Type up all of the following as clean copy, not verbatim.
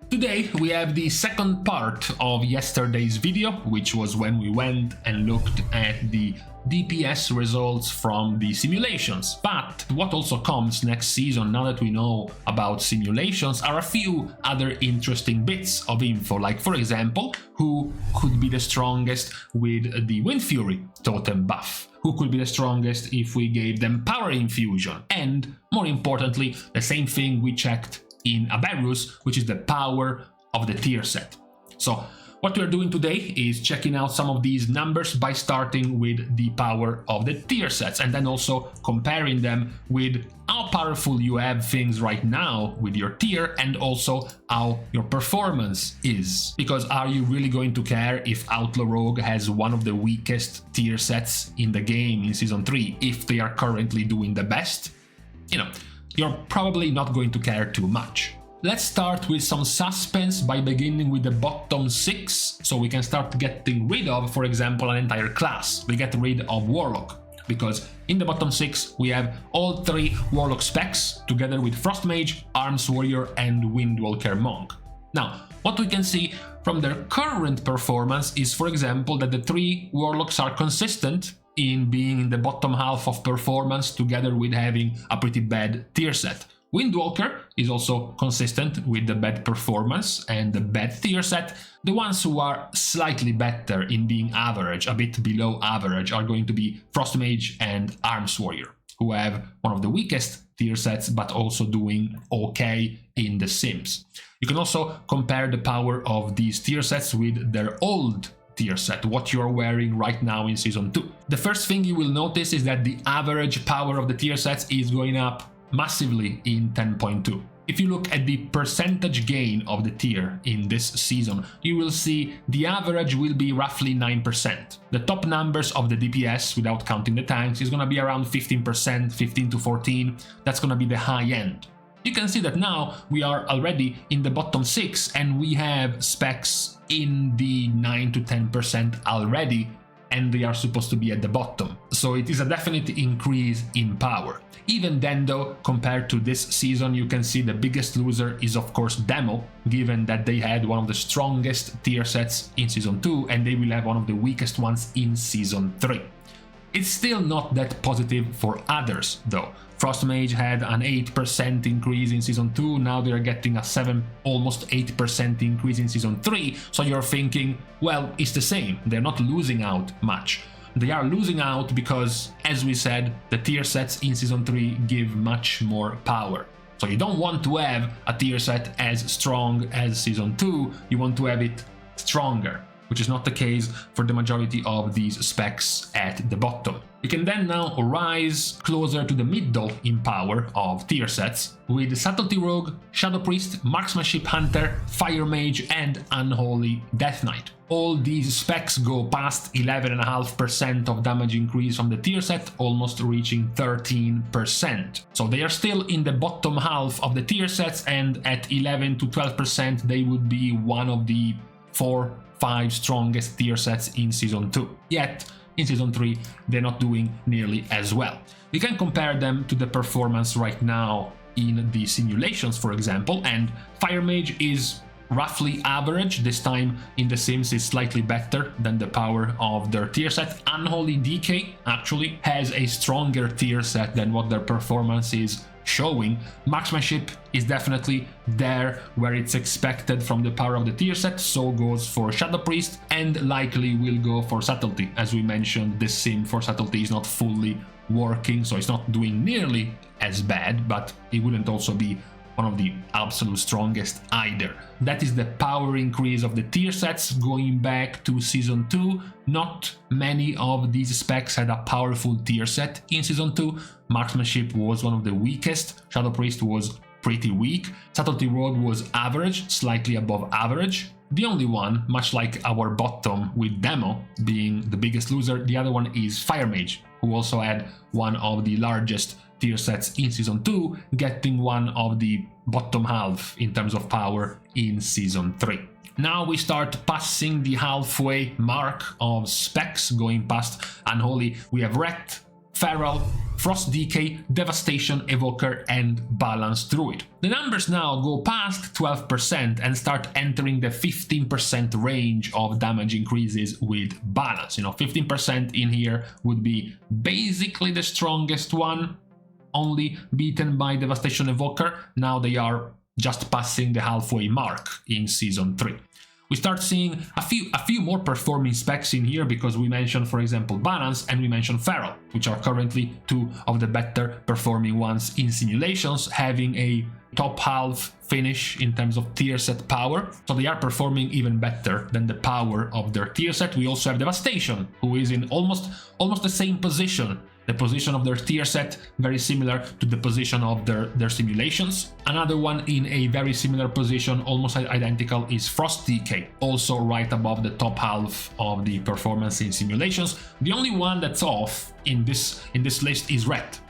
Today we have the second part of yesterday's video, which was when we went and looked at the DPS results from the simulations. But what also comes next season, now that we know about simulations, are a few other interesting bits of info, like for example, who could be the strongest with the Windfury Totem buff, who could be the strongest if we gave them Power Infusion, and more importantly, the same thing we checked in Aberrus, which is the power of the tier set. So what we're doing today is checking out some of these numbers by starting with the power of the tier sets, and then also comparing them with how powerful you have things right now with your tier, and also how your performance is. Because are you really going to care if Outlaw Rogue has one of the weakest tier sets in the game in Season 3 if they are currently doing the best? You know, you're probably not going to care too much. Let's start with some suspense by beginning with the bottom 6, so we can start getting rid of, for example, an entire class. We get rid of Warlock, because in the bottom 6 we have all 3 Warlock specs, together with Frost Mage, Arms Warrior and Windwalker Monk. Now, what we can see from their current performance is, for example, that the 3 Warlocks are consistent in being in the bottom half of performance, together with having a pretty bad tier set. Windwalker is also consistent with the bad performance and the bad tier set. The ones who are slightly better in being average, a bit below average, are going to be Frost Mage and Arms Warrior, who have one of the weakest tier sets but also doing okay in the sims. You can also compare the power of these tier sets with their old tier set, what you're wearing right now in Season 2. The first thing you will notice is that the average power of the tier sets is going up massively in 10.2. If you look at the percentage gain of the tier in this season, you will see the average will be roughly 9%. The top numbers of the DPS, without counting the tanks, is going to be around 15%, 15 to 14. That's going to be the high end. You can see that now we are already in the bottom 6 and we have specs in the 9 to 10% already, and they are supposed to be at the bottom. So it is a definite increase in power. Even then though, compared to this season, you can see the biggest loser is of course Demo, given that they had one of the strongest tier sets in Season 2 and they will have one of the weakest ones in Season 3. It's still not that positive for others though. Frost Mage had an 8% increase in Season 2, now they're getting a 7, almost 8% increase in Season 3, so you're thinking, well, it's the same, they're not losing out much. They are losing out because, as we said, the tier sets in Season 3 give much more power. So you don't want to have a tier set as strong as Season 2, you want to have it stronger, which is not the case for the majority of these specs at the bottom. We can then now rise closer to the middle in power of tier sets with Subtlety Rogue, Shadow Priest, Marksmanship Hunter, Fire Mage and Unholy Death Knight. All these specs go past 11.5% of damage increase from the tier set, almost reaching 13%. So they are still in the bottom half of the tier sets, and at 11 to 12% they would be one of the 4-5 strongest tier sets in Season 2. Yet, in Season 3, they're not doing nearly as well. We can compare them to the performance right now in the simulations, for example, and Fire Mage is roughly average. This time in the Sims is slightly better than the power of their tier set. Unholy DK actually has a stronger tier set than what their performance is showing. Marksmanship is definitely there where it's expected from the power of the tier set, so goes for Shadow Priest, and likely will go for Subtlety. As we mentioned, this sim for Subtlety is not fully working, so it's not doing nearly as bad, but it wouldn't also be one of the absolute strongest either. That is the power increase of the tier sets going back to Season 2. Not many of these specs had a powerful tier set in Season 2. Marksmanship was one of the weakest, Shadow Priest was pretty weak, Subtlety Rogue was average, slightly above average. The only one, much like our bottom with Demo being the biggest loser, the other one is Fire Mage, who also had one of the largest tier sets in Season 2, getting one of the bottom half in terms of power in Season 3. Now we start passing the halfway mark of specs, going past Unholy. We have Wrecked, Feral, Frost Decay, Devastation Evoker, and Balance Druid. The numbers now go past 12% and start entering the 15% range of damage increases with Balance. 15% in here would be basically the strongest one, only beaten by Devastation Evoker. Now they are just passing the halfway mark in Season 3. We start seeing a few more performing specs in here because we mentioned, for example, Balance and we mentioned Feral, which are currently two of the better performing ones in simulations, having a top half finish in terms of tier set power. So they are performing even better than the power of their tier set. We also have Devastation, who is in almost the same position. The position of their tier set, very similar to the position of their simulations. Another one in a very similar position, almost identical, is Frost Decay, also right above the top half of the performance in simulations. The only one that's off in this list is Ret,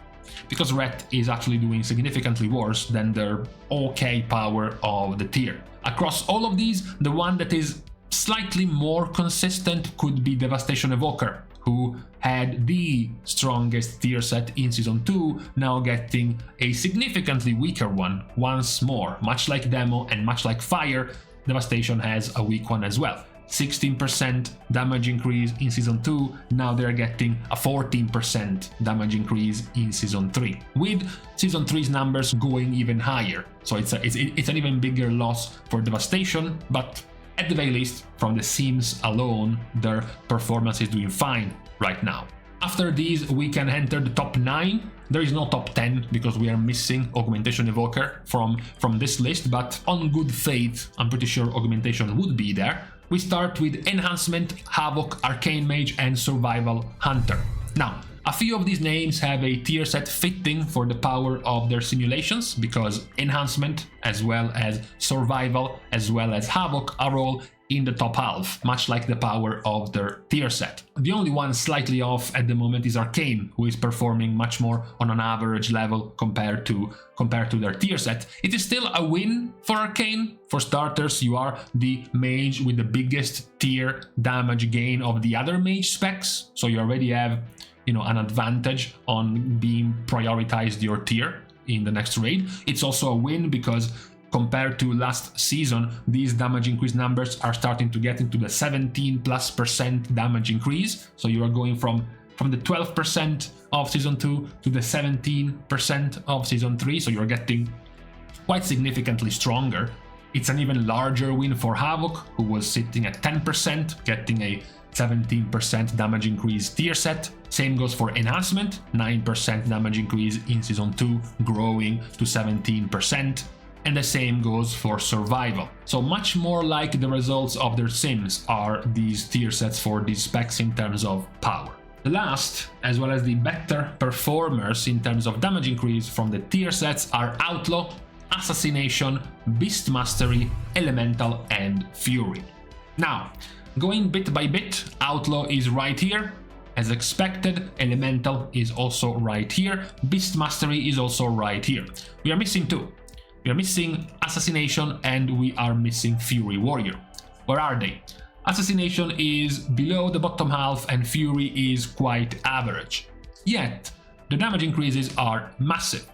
because Ret is actually doing significantly worse than their okay power of the tier. Across all of these, the one that is slightly more consistent could be Devastation Evoker, who had the strongest tier set in Season 2, now getting a significantly weaker one once more. Much like Demo and much like Fire, Devastation has a weak one as well. 16% damage increase in Season 2, now they're getting a 14% damage increase in Season 3, with Season 3's numbers going even higher. So it's an even bigger loss for Devastation, but at the very least, from the sims alone, their performance is doing fine right now. After these, we can enter the top 9. There is no top 10 because we are missing Augmentation Evoker from this list, but on good faith, I'm pretty sure Augmentation would be there. We start with Enhancement, Havoc, Arcane Mage, and Survival Hunter. Now, a few of these names have a tier set fitting for the power of their simulations, because Enhancement, as well as Survival, as well as Havoc are all in the top half, much like the power of their tier set. The only one slightly off at the moment is Arcane, who is performing much more on an average level compared to their tier set. It is still a win for Arcane. For starters, you are the mage with the biggest tier damage gain of the other mage specs, so you already have an advantage on being prioritized your tier in the next raid. It's also a win because compared to last season, these damage increase numbers are starting to get into the 17+% damage increase. So you are going from the 12% of Season 2 to the 17% of Season 3. So you're getting quite significantly stronger. It's an even larger win for Havoc, who was sitting at 10%, getting a 17% damage increase tier set. Same goes for Enhancement, 9% damage increase in Season 2, growing to 17%. And the same goes for Survival. So much more like the results of their sims are these tier sets for these specs in terms of power. The last, as well as the better performers in terms of damage increase from the tier sets, are Outlaw, Assassination, Beast Mastery, Elemental, and Fury. Now, going bit by bit, Outlaw is right here. As expected, Elemental is also right here. Beast Mastery is also right here. We are missing two. We are missing Assassination and we are missing Fury Warrior. Where are they? Assassination is below the bottom half and Fury is quite average. Yet, the damage increases are massive.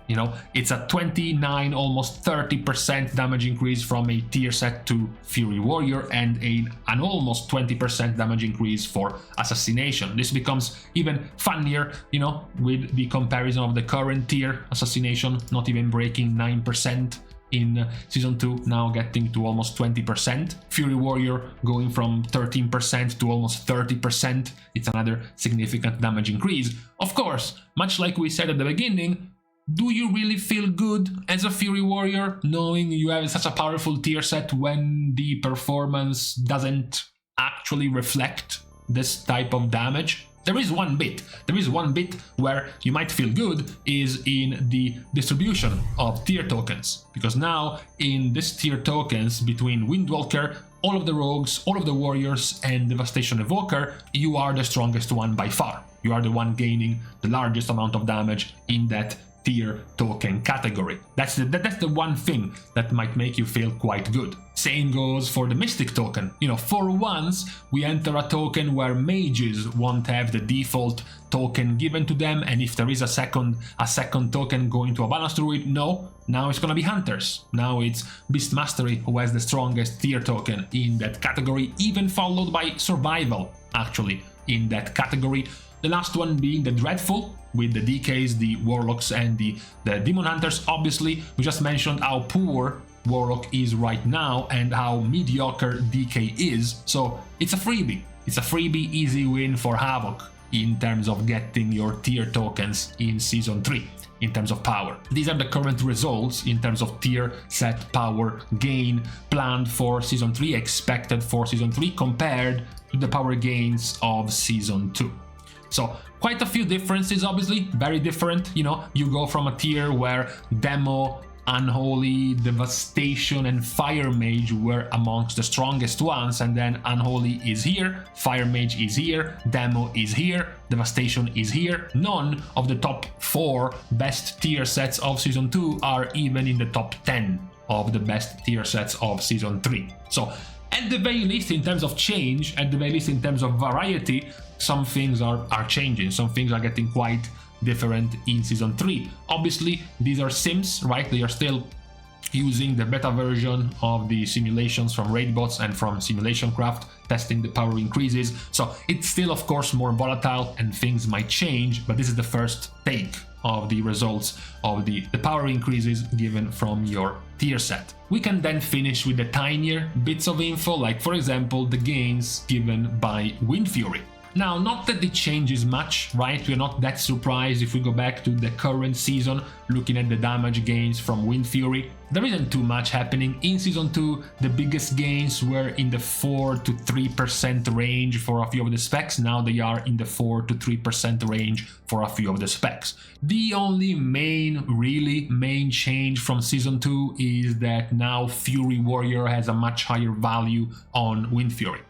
It's a 29, almost 30% damage increase from a tier set to Fury Warrior and an almost 20% damage increase for Assassination. This becomes even funnier, with the comparison of the current tier, Assassination not even breaking 9% in Season 2, now getting to almost 20%. Fury Warrior going from 13% to almost 30%. It's another significant damage increase. Of course, much like we said at the beginning, do you really feel good as a Fury Warrior, knowing you have such a powerful tier set when the performance doesn't actually reflect this type of damage? There is one bit where you might feel good, is in the distribution of tier tokens. Because now, in this tier tokens between Windwalker, all of the rogues, all of the warriors, and Devastation Evoker, you are the strongest one by far. You are the one gaining the largest amount of damage in that tier token category. That's the one thing that might make you feel quite good. Same goes for the Mystic token. You know, for once we enter a token where mages won't have the default token given to them, and if there is a second token going to a balance druid, no, now it's gonna be hunters. Now it's Beast Mastery who has the strongest tier token in that category, even followed by survival actually in that category. The last one being the Dreadful, with the DKs, the Warlocks and the Demon Hunters. Obviously, we just mentioned how poor Warlock is right now and how mediocre DK is, so it's a freebie. It's a freebie easy win for Havoc in terms of getting your tier tokens in Season 3, in terms of power. These are the current results in terms of tier set power gain planned for Season 3, expected for Season 3, compared to the power gains of Season 2. So quite a few differences, obviously, very different. You know, you go from a tier where Demo, Unholy, Devastation and Fire Mage were amongst the strongest ones, and then Unholy is here, Fire Mage is here, Demo is here, Devastation is here. None of the top 4 best tier sets of Season 2 are even in the top 10 of the best tier sets of Season 3. So at the very least, in terms of change, at the very least in terms of variety, some things are changing, some things are getting quite different in Season 3. Obviously, these are sims, right? They are still using the beta version of the simulations from Raidbots and from Simulation Craft, testing the power increases. So it's still, of course, more volatile and things might change, but this is the first take of the results of the power increases given from your tier set. We can then finish with the tinier bits of info, like for example the gains given by Windfury. Now, not that it changes much, right? We're not that surprised if we go back to the current season, looking at the damage gains from Windfury. There isn't too much happening. In Season 2, the biggest gains were in the 4 to 3% range for a few of the specs. Now they are in the 4 to 3% range for a few of the specs. The only really main change from Season 2 is that now Fury Warrior has a much higher value on Windfury.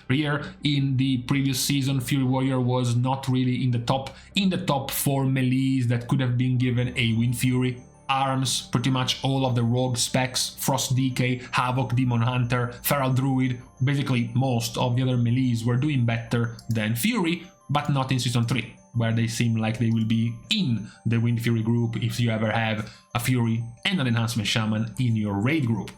Here in the previous season, Fury Warrior was not really in the top 4 melees that could have been given a Windfury. Arms, pretty much all of the rogue specs, Frost DK, Havoc, Demon Hunter, Feral Druid, basically most of the other melees were doing better than Fury, but not in Season 3, where they seem like they will be in the Windfury group if you ever have a Fury and an Enhancement Shaman in your raid group.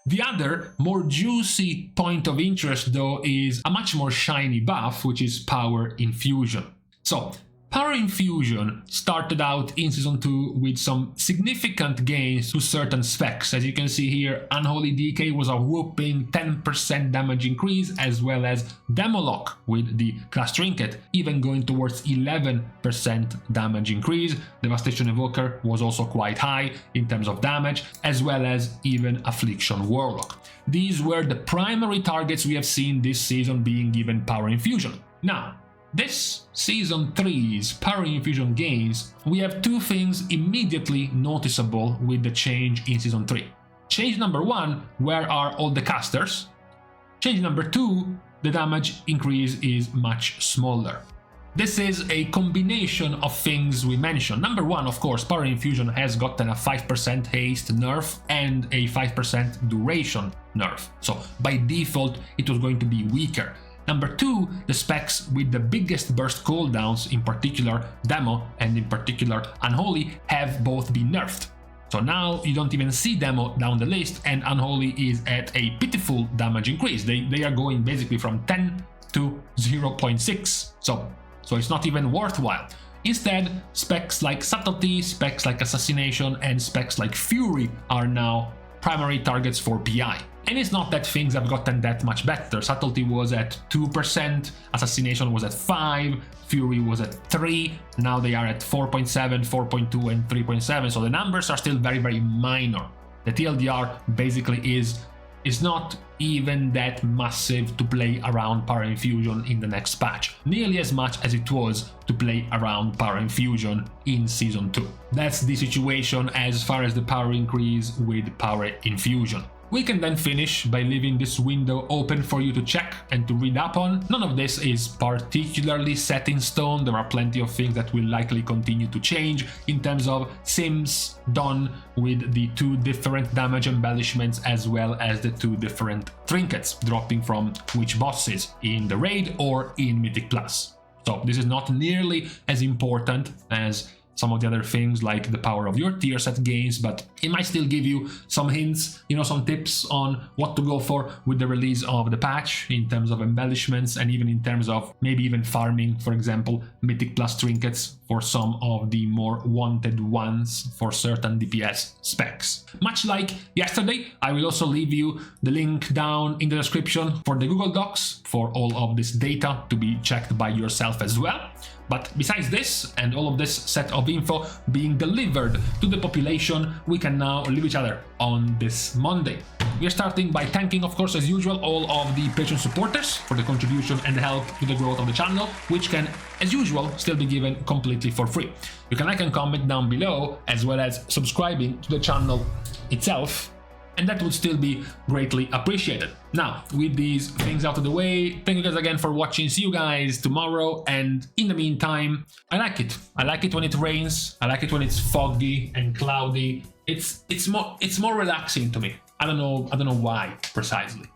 The other, more juicy point of interest though is a much more shiny buff, which is Power Infusion. So, Power Infusion started out in Season 2 with some significant gains to certain specs. As you can see here, Unholy DK was a whooping 10% damage increase, as well as Demolock with the class trinket, even going towards 11% damage increase. Devastation Evoker was also quite high in terms of damage, as well as even Affliction Warlock. These were the primary targets we have seen this season being given Power Infusion. Now, this Season 3's Power Infusion gains, we have two things immediately noticeable with the change in Season 3. Change number 1, where are all the casters? Change number 2, the damage increase is much smaller. This is a combination of things we mentioned. Number 1, of course, Power Infusion has gotten a 5% haste nerf and a 5% duration nerf. So by default, it was going to be weaker. Number 2, the specs with the biggest burst cooldowns, in particular Demo and in particular Unholy, have both been nerfed. So now you don't even see Demo down the list, and Unholy is at a pitiful damage increase. They are going basically from 10 to 0.6, so it's not even worthwhile. Instead, specs like Subtlety, specs like Assassination, and specs like Fury are now primary targets for PI. And it's not that things have gotten that much better. Subtlety was at 2%, Assassination was at 5%, Fury was at 3%, now they are at 4.7, 4.2 and 3.7, so the numbers are still very, very minor. The TLDR basically is not even that massive to play around Power Infusion in the next patch, nearly as much as it was to play around Power Infusion in Season 2. That's the situation as far as the power increase with Power Infusion. We can then finish by leaving this window open for you to check and to read up on. None of this is particularly set in stone. There are plenty of things that will likely continue to change in terms of sims done with the 2 different damage embellishments as well as the 2 different trinkets dropping from which bosses in the raid or in Mythic Plus. So this is not nearly as important as some of the other things like the power of your tier set gains, but it might still give you some hints, some tips on what to go for with the release of the patch in terms of embellishments and even in terms of maybe even farming, for example, Mythic Plus trinkets for some of the more wanted ones for certain DPS specs. Much like yesterday, I will also leave you the link down in the description for the Google Docs for all of this data to be checked by yourself as well. But besides this, and all of this set of info being delivered to the population, we can now leave each other on this Monday. We are starting by thanking, of course, as usual, all of the Patreon supporters for the contribution and help to the growth of the channel, which can, as usual, still be given completely for free. You can like and comment down below, as well as subscribing to the channel itself, and that would still be greatly appreciated. Now, with these things out of the way, thank you guys again for watching. See you guys tomorrow, and in the meantime, I like it. I like it when it rains. I like it when it's foggy and cloudy. It's more relaxing to me. I don't know why precisely.